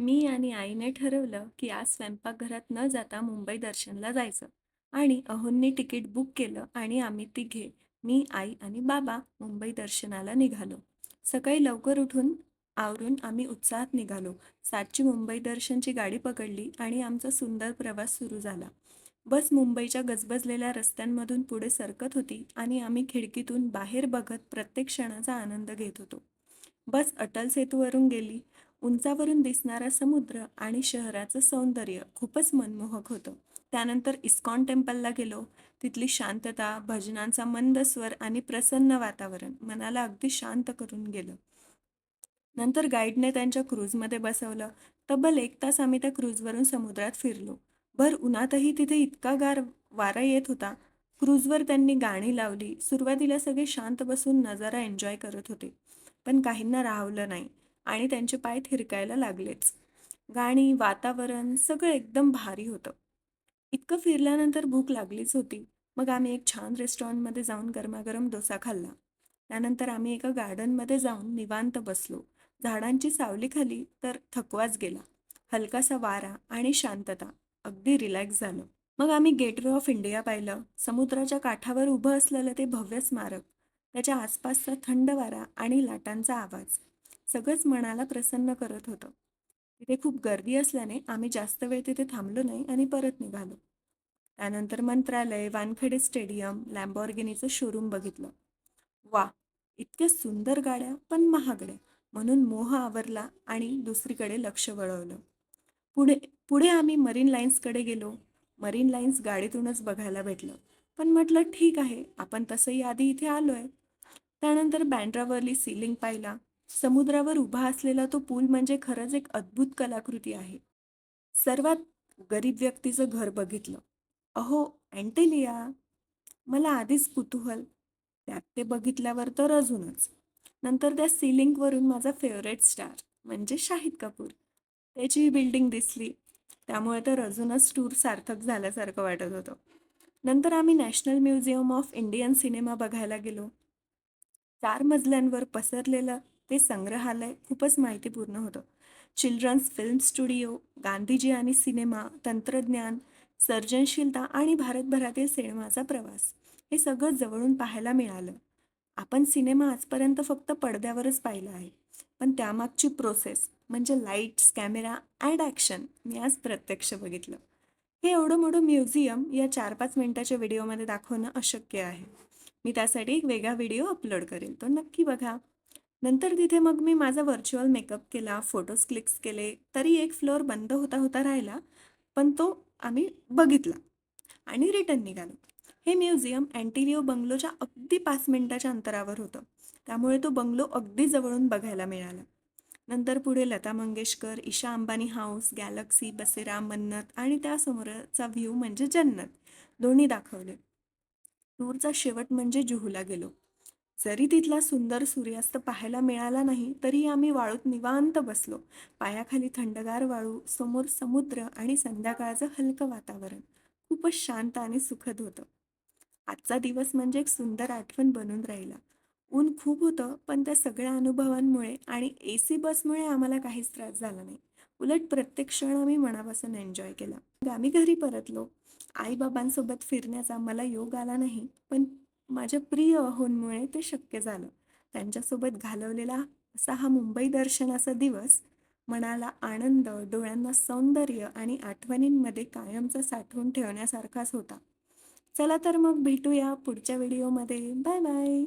मी आणि आईने ठरवलं की आज स्वयंपाकघरात न जाता मुंबई दर्शनला जायचं आणि अहोंनी तिकीट बुक केलं आणि आम्ही तिघे मी आई आणि बाबा मुंबई दर्शनाला निघालो. सकाळी लवकर उठून आवरून आम्ही उत्साहात निघालो. 7ची मुंबई दर्शनची गाडी पकडली आणि आमचा सुंदर प्रवास सुरू झाला. बस मुंबईच्या गजबजलेल्या रस्त्यांमधून पुढे सरकत होती आणि आम्ही खिडकीतून बाहेर बघत प्रत्येक क्षणाचा आनंद घेत होतो. बस अटल सेतूवरून गेली. उंचावरून दिसणारा समुद्र आणि शहराचं सौंदर्य खूपच मनमोहक होतं. त्यानंतर इस्कॉन टेम्पलला गेलो. तिथली शांतता, भजनांचा मंद स्वर आणि प्रसन्न वातावरण मनाला अगदी शांत करून गेलं. नंतर गाईडने त्यांच्या क्रूजमध्ये बसवलं. तब्बल 1 तास आम्ही त्या क्रूजवरून समुद्रात फिरलो. भर उन्हातही तिथे इतका गार वारा येत होता. क्रूजवर त्यांनी गाणी लावली. सुरुवातीला सगळे शांत बसून नजारा एन्जॉय करत होते. पण काहींना राहवलं नाही आणि त्यांचे पाय थिरकायला लागलेच. गाणी, वातावरण सगळं एकदम भारी होतं. इतकं फिरल्यानंतर भूक लागलीच होती. मग आम्ही एक छान रेस्टॉरंटमध्ये जाऊन गरमागरम डोसा खाल्ला. त्यानंतर आम्ही एका गार्डनमध्ये जाऊन निवांत बसलो. झाडांची सावलीखाली तर थकवाच गेला. हलकासा वारा आणि शांतता. अगदी रिलॅक्स झालं. मग आम्ही गेटवे ऑफ इंडिया पाहिलं. समुद्राच्या काठावर उभं असलेलं ते भव्य स्मारक. त्याच्या आसपासचा थंड वारा आणि लाटांचा आवाज. सगळंच मनाला प्रसन्न करत होतं. तिथे खूप गर्दी असल्याने आम्ही जास्त वेळ तिथे थांबलो नाही आणि परत निघालो. त्यानंतर मंत्रालय, वानखेडे स्टेडियम, लॅम्बॉर्गिनीचं शोरूम बघितलं. वा, इतक्या सुंदर गाड्या पण महागड्या म्हणून मोह आवरला आणि दुसरीकडे लक्ष वळवलं. पुढे पुढे आम्ही मरीन लाईन्सकडे गेलो. मरीन लाईन्स गाडीतूनच बघायला भेटलं. पण म्हटलं ठीक आहे, आपण तसंही आधी इथे आलोय. त्यानंतर बँड्रावरली सीलिंग पाहिला. समुद्रावर उभा असलेला तो पूल म्हणजे खरंच एक अद्भुत कलाकृती आहे. सर्वात गरीब व्यक्तीचं घर बघितलं. अहो, अँटेलिया! मला आधीच कुतूहल. त्यात ते बघितल्यावर तर अजूनच. नंतर त्या सिलिंगवरून माझा फेवरेट स्टार म्हणजे शाहिद कपूर. त्याची बिल्डिंग दिसली. त्यामुळे तर अजूनच टूर सार्थक झाल्यासारखं वाटत होतं. नंतर आम्ही national museum of Indian cinema बघायला गेलो. 4 मजल्यांवर पसरलेलं ते संग्रहालय खूपच माहितीपूर्ण होतं. चिल्ड्रन्स फिल्म स्टुडिओ, गांधीजी आणि सिनेमा, तंत्रज्ञान, सर्जनशीलता आणि भारतभरातील सिनेमाचा प्रवास हे सगळं जवळून पाहायला मिळालं. आपण सिनेमा आजपर्यंत फक्त पडद्यावरच पाहिला आहे. पण त्यामागची प्रोसेस म्हणजे लाईट्स, कॅमेरा अँड ॲक्शन मी आज प्रत्यक्ष बघितलं. हे एवढं मोठं म्युझियम या 4-5 मिनिटाच्या व्हिडिओमध्ये दाखवणं अशक्य आहे. मी त्यासाठी एक वेगळा व्हिडिओ अपलोड करेल. तो नक्की बघा. नंतर तिथे मग मी माझा व्हर्चुअल मेकअप केला, फोटोज क्लिक्स केले. तरी एक फ्लोअर बंद होता होता राहिला, पण तो आम्ही बघितला आणि रिटर्न निघालो. हे म्युझियम अँटिलिओ बंगलोच्या अगदी 5 मिनिटाच्या अंतरावर होतं. त्यामुळे तो बंगलो अगदी जवळून बघायला मिळाला. नंतर पुढे लता मंगेशकर, ईशा अंबानी हाऊस, गॅलक्सी, बसेरा, मन्नत आणि त्यासमोरचा व्ह्यू म्हणजे जन्नत दोन्ही दाखवले. टूरचा शेवट म्हणजे जुहूला गेलो. जरी तिथला सुंदर सूर्यास्त पाहायला मिळाला नाही, तरी आम्ही वाळूत निवांत बसलो. पायाखाली थंडगार वाळू, समोर समुद्र आणि संध्याकाळचं हलकं वातावरण. खूपच शांत आणि सुखद होतं. आजचा दिवस म्हणजे एक सुंदर आठवण बनून राहिला. ऊन खूप होतं, पण त्या सगळ्या अनुभवांमुळे आणि एसी बसमुळे आम्हाला काहीच त्रास झाला नाही. उलट प्रत्येक क्षण आम्ही मनापासून एन्जॉय केला. मग आम्ही घरी परतलो. आई-बाबांसोबत फिरण्याचा मला योग आला नाही, पण माझ्या प्रिय अहोंमुळे ते शक्य झालं. त्यांच्यासोबत घालवलेला असा हा मुंबई दर्शनाचा दिवस मनाला आनंद, डोळ्यांना सौंदर्य आणि आठवणींमध्ये कायमचा साठवून ठेवण्यासारखाच होता. चला तर मग भेटूया पुढच्या व्हिडिओमध्ये. Bye bye.